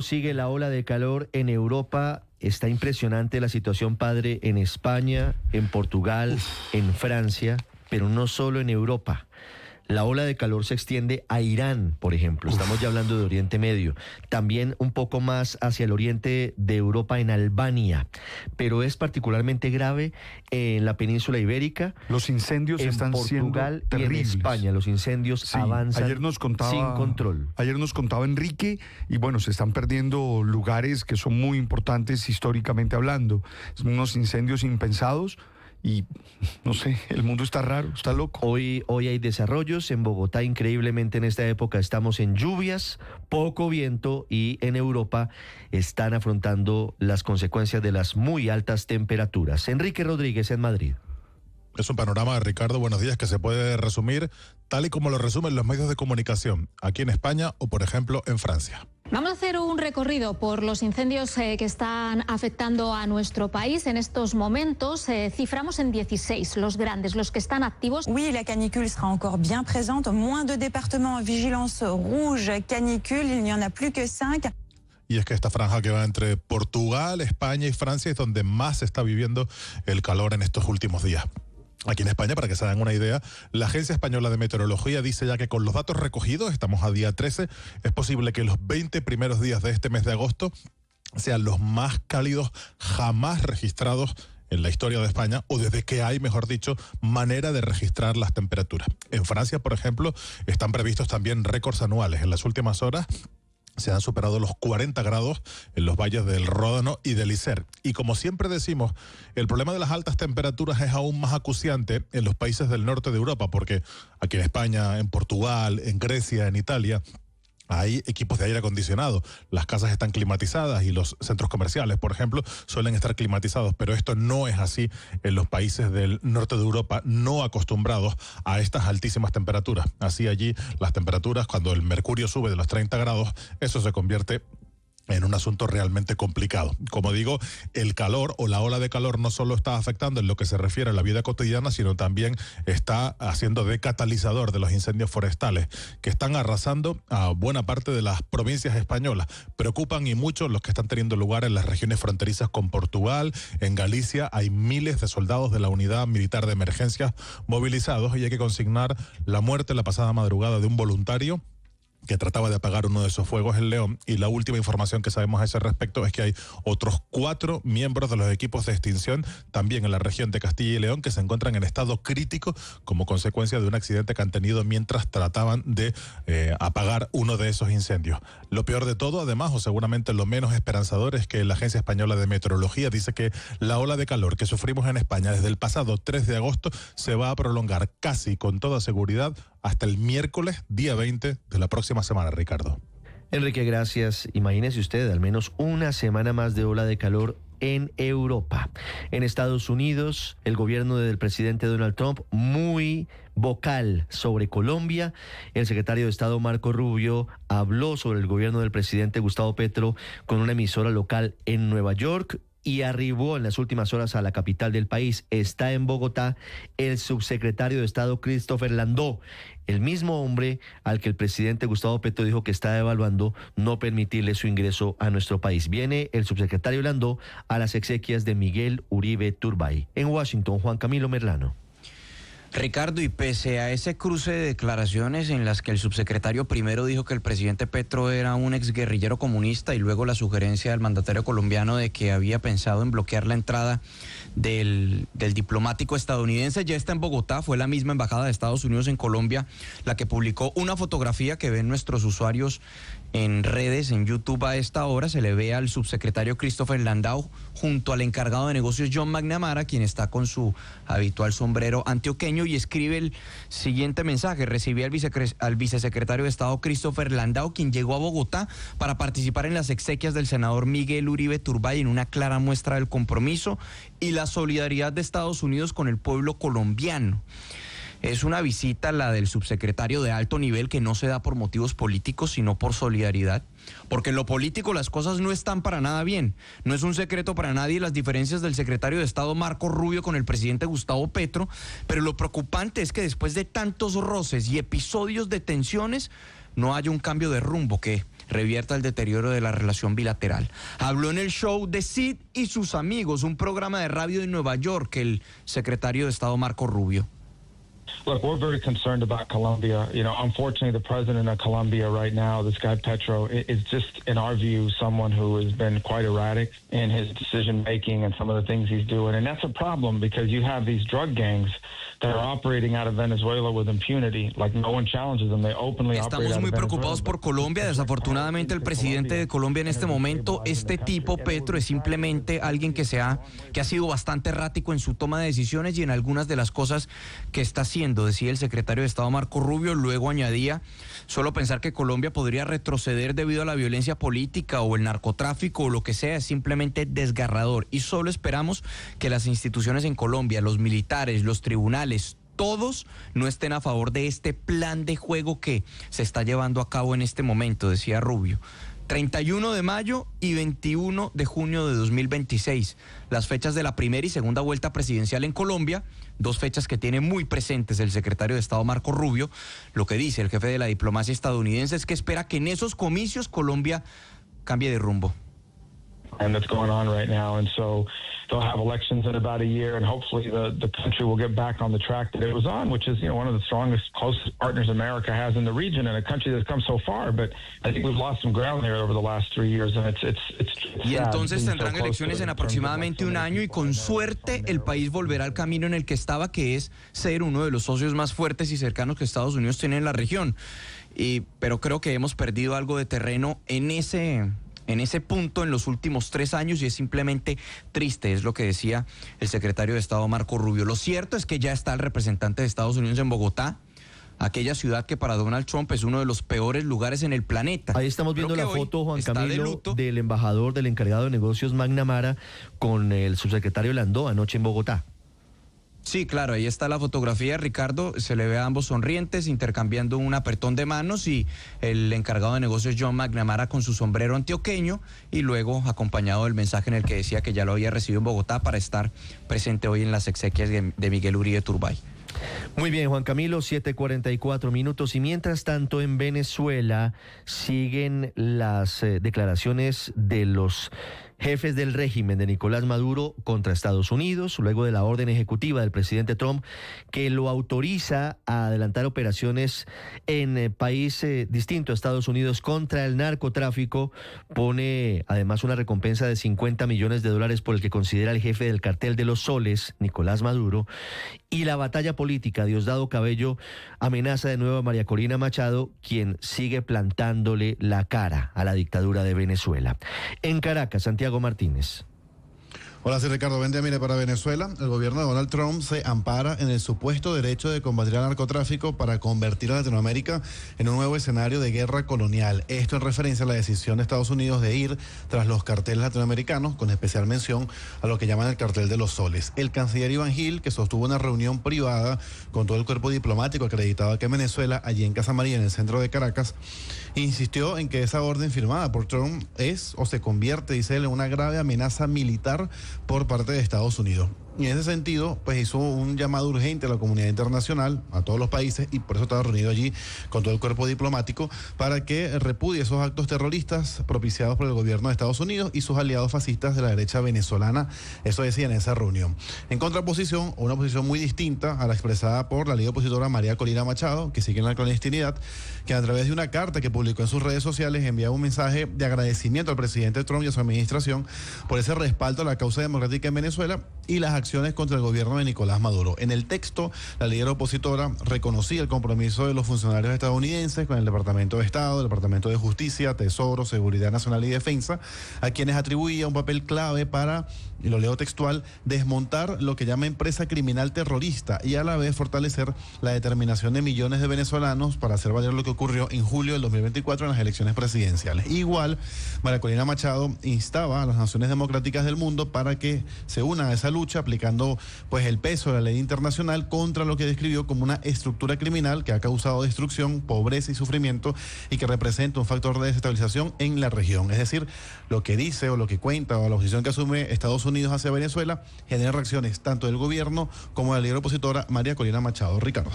Sigue la ola de calor en Europa. Está impresionante la situación, padre, en España, en Portugal, en Francia, pero no solo en Europa. La ola de calor se extiende a Irán, por ejemplo. Estamos ya hablando de Oriente Medio. También un poco más hacia el oriente de Europa, en Albania. Pero es particularmente grave en la península ibérica. Los incendios están Portugal siendo terribles. Y en España los incendios avanzan sin control. Ayer nos contaba Enrique, y bueno, se están perdiendo lugares que son muy importantes históricamente hablando. Son unos incendios impensados. Y no sé, el mundo está raro, está loco. Hoy hay desarrollos en Bogotá. Increíblemente en esta época estamos en lluvias, poco viento, y en Europa están afrontando las consecuencias de las muy altas temperaturas. Enrique Rodríguez en Madrid. Es un panorama, Ricardo, buenos días, que se puede resumir tal y como lo resumen los medios de comunicación, aquí en España o, por ejemplo, en Francia. Vamos a hacer un recorrido por los incendios que están afectando a nuestro país. En estos momentos ciframos en 16 los grandes, los que están activos. Oui, la canicule sera encore bien présente. Moins de départements en vigilance rouge canicule, il n'y en a plus que 5. Y es que esta franja que va entre Portugal, España y Francia es donde más se está viviendo el calor en estos últimos días. Aquí en España, para que se hagan una idea, la Agencia Española de Meteorología dice ya que con los datos recogidos, estamos a día 13, es posible que los 20 primeros días de este mes de agosto sean los más cálidos jamás registrados en la historia de España, o desde que hay, mejor dicho, manera de registrar las temperaturas. En Francia, por ejemplo, están previstos también récords anuales. En las últimas horas se han superado los 40 grados en los valles del Ródano y del Isère. Y como siempre decimos, el problema de las altas temperaturas es aún más acuciante en los países del norte de Europa, porque aquí en España, en Portugal, en Grecia, en Italia, hay equipos de aire acondicionado, las casas están climatizadas y los centros comerciales, por ejemplo, suelen estar climatizados, pero esto no es así en los países del norte de Europa, no acostumbrados a estas altísimas temperaturas. Así allí las temperaturas, cuando el mercurio sube de los 30 grados, eso se convierte en un asunto realmente complicado. Como digo, el calor o la ola de calor no solo está afectando en lo que se refiere a la vida cotidiana, sino también está haciendo de catalizador de los incendios forestales que están arrasando a buena parte de las provincias españolas. Preocupan y mucho los que están teniendo lugar en las regiones fronterizas con Portugal. En Galicia hay miles de soldados de la Unidad Militar de Emergencias movilizados, y hay que consignar la muerte la pasada madrugada de un voluntario que trataba de apagar uno de esos fuegos en León, y la última información que sabemos a ese respecto es que hay otros 4 miembros de los equipos de extinción también en la región de Castilla y León que se encuentran en estado crítico como consecuencia de un accidente que han tenido mientras trataban de apagar uno de esos incendios. Lo peor de todo, además, o seguramente lo menos esperanzador, es que la Agencia Española de Meteorología dice que la ola de calor que sufrimos en España desde el pasado 3 de agosto se va a prolongar casi con toda seguridad hasta el miércoles, día 20 de la próxima semana, Ricardo. Enrique, gracias. Imagínese usted, al menos una semana más de ola de calor en Europa. En Estados Unidos, el gobierno del presidente Donald Trump muy vocal sobre Colombia. El secretario de Estado Marco Rubio habló sobre el gobierno del presidente Gustavo Petro con una emisora local en Nueva York, y arribó en las últimas horas a la capital del país. Está en Bogotá el subsecretario de Estado Christopher Landó, el mismo hombre al que el presidente Gustavo Petro dijo que está evaluando no permitirle su ingreso a nuestro país. Viene el subsecretario Landó a las exequias de Miguel Uribe Turbay. En Washington, Juan Camilo Merlano. Ricardo, y pese a ese cruce de declaraciones en las que el subsecretario primero dijo que el presidente Petro era un exguerrillero comunista, y luego la sugerencia del mandatario colombiano de que había pensado en bloquear la entrada del diplomático estadounidense, ya está en Bogotá. Fue la misma embajada de Estados Unidos en Colombia la que publicó una fotografía que ven nuestros usuarios en redes, en YouTube a esta hora. Se le ve al subsecretario Christopher Landau junto al encargado de negocios John McNamara, quien está con su habitual sombrero antioqueño, y escribe el siguiente mensaje: recibí al vicesecretario de Estado Christopher Landau, quien llegó a Bogotá para participar en las exequias del senador Miguel Uribe Turbay, en una clara muestra del compromiso y la solidaridad de Estados Unidos con el pueblo colombiano. Es una visita, la del subsecretario, de alto nivel, que no se da por motivos políticos, sino por solidaridad. Porque en lo político las cosas no están para nada bien. No es un secreto para nadie las diferencias del secretario de Estado Marco Rubio con el presidente Gustavo Petro, pero lo preocupante es que después de tantos roces y episodios de tensiones, no haya un cambio de rumbo, que revierta el deterioro de la relación bilateral. Habló en el show de Sid y sus amigos, un programa de radio en Nueva York, el secretario de Estado Marco Rubio. Look, we're very concerned about Colombia. You know, unfortunately, the president of Colombia right now, this guy Petro, is just, in our view, someone who has been quite erratic in his decision-making and some of the things he's doing. And that's a problem because you have these drug gangs that are operating out of Venezuela with impunity. Like, no one challenges them. They openly operate out of Venezuela. Estamos muy preocupados por Colombia. Desafortunadamente, el presidente de Colombia en este momento, este tipo, Petro, es simplemente alguien que ha sido bastante errático en su toma de decisiones y en algunas de las cosas que está haciendo, decía el secretario de Estado Marco Rubio. Luego añadía, solo pensar que Colombia podría retroceder debido a la violencia política o el narcotráfico o lo que sea es simplemente desgarrador, y solo esperamos que las instituciones en Colombia, los militares, los tribunales, todos no estén a favor de este plan de juego que se está llevando a cabo en este momento, decía Rubio. 31 de mayo y 21 de junio de 2026, las fechas de la primera y segunda vuelta presidencial en Colombia, dos fechas que tiene muy presentes el secretario de Estado Marco Rubio. Lo que dice el jefe de la diplomacia estadounidense es que espera que en esos comicios Colombia cambie de rumbo. And that's going on right now, and so they'll have elections in about a year, and hopefully the country will get back on the track that it was on, which is, you know, one of the strongest, closest partners America has in the region, and a country that's come so far. But I think we've lost some ground there over the last 3 years, and it's y sad entonces being so tendrán close elecciones to it en in terms of aproximadamente un año y con suerte el país volverá al camino en el que estaba, que es ser uno de los socios más fuertes y cercanos que Estados Unidos tiene en la región. Pero creo que hemos perdido algo de terreno en ese punto en los últimos 3 años y es simplemente triste, es lo que decía el secretario de Estado Marco Rubio. Lo cierto es que ya está el representante de Estados Unidos en Bogotá, aquella ciudad que para Donald Trump es uno de los peores lugares en el planeta. Ahí estamos viendo la foto, Juan Camilo, de del embajador, del encargado de negocios McNamara con el subsecretario Landó anoche en Bogotá. Sí, claro, ahí está la fotografía, Ricardo, se le ve a ambos sonrientes, intercambiando un apretón de manos, y el encargado de negocios John McNamara con su sombrero antioqueño, y luego acompañado del mensaje en el que decía que ya lo había recibido en Bogotá para estar presente hoy en las exequias de Miguel Uribe Turbay. Muy bien, Juan Camilo, 7:44 minutos. Y mientras tanto, en Venezuela siguen las declaraciones de los jefes del régimen de Nicolás Maduro contra Estados Unidos, luego de la orden ejecutiva del presidente Trump que lo autoriza a adelantar operaciones en país distinto a Estados Unidos contra el narcotráfico. Pone además una recompensa de $50 millones por el que considera el jefe del cartel de los soles, Nicolás Maduro. Y la batalla política, Diosdado Cabello amenaza de nuevo a María Corina Machado, quien sigue plantándole la cara a la dictadura de Venezuela. En Caracas, Santiago Martínez. Hola, soy Ricardo Bendia. Mire, para Venezuela, el gobierno de Donald Trump se ampara en el supuesto derecho de combatir el narcotráfico para convertir a Latinoamérica en un nuevo escenario de guerra colonial. Esto en referencia a la decisión de Estados Unidos de ir tras los carteles latinoamericanos, con especial mención a lo que llaman el cartel de los soles. El canciller Iván Gil, que sostuvo una reunión privada con todo el cuerpo diplomático acreditado aquí en Venezuela, allí en Casa María, en el centro de Caracas, insistió en que esa orden firmada por Trump es o se convierte, dice él, en una grave amenaza militar por parte de Estados Unidos. Y en ese sentido, pues hizo un llamado urgente a la comunidad internacional, a todos los países, y por eso estaba reunido allí con todo el cuerpo diplomático, para que repudie esos actos terroristas propiciados por el gobierno de Estados Unidos y sus aliados fascistas de la derecha venezolana. Eso decía en esa reunión. En contraposición, una posición muy distinta a la expresada por la líder opositora María Corina Machado, que sigue en la clandestinidad, que a través de una carta que publicó en sus redes sociales enviaba un mensaje de agradecimiento al presidente Trump y a su administración por ese respaldo a la causa democrática en Venezuela y las acciones contra el gobierno de Nicolás Maduro. En el texto, la líder opositora reconocía el compromiso de los funcionarios estadounidenses con el Departamento de Estado, el Departamento de Justicia, Tesoro, Seguridad Nacional y Defensa, a quienes atribuía un papel clave para, y lo leo textual, desmontar lo que llama empresa criminal terrorista y a la vez fortalecer la determinación de millones de venezolanos para hacer valer lo que ocurrió en julio del 2024 en las elecciones presidenciales. Igual, María Corina Machado instaba a las naciones democráticas del mundo para que se unan a esa lucha aplicando pues el peso de la ley internacional contra lo que describió como una estructura criminal que ha causado destrucción, pobreza y sufrimiento y que representa un factor de desestabilización en la región. Es decir, lo que dice o lo que cuenta o la posición que asume Estados Unidos hacia Venezuela genera reacciones tanto del gobierno como de la líder opositora María Corina Machado. Ricardo.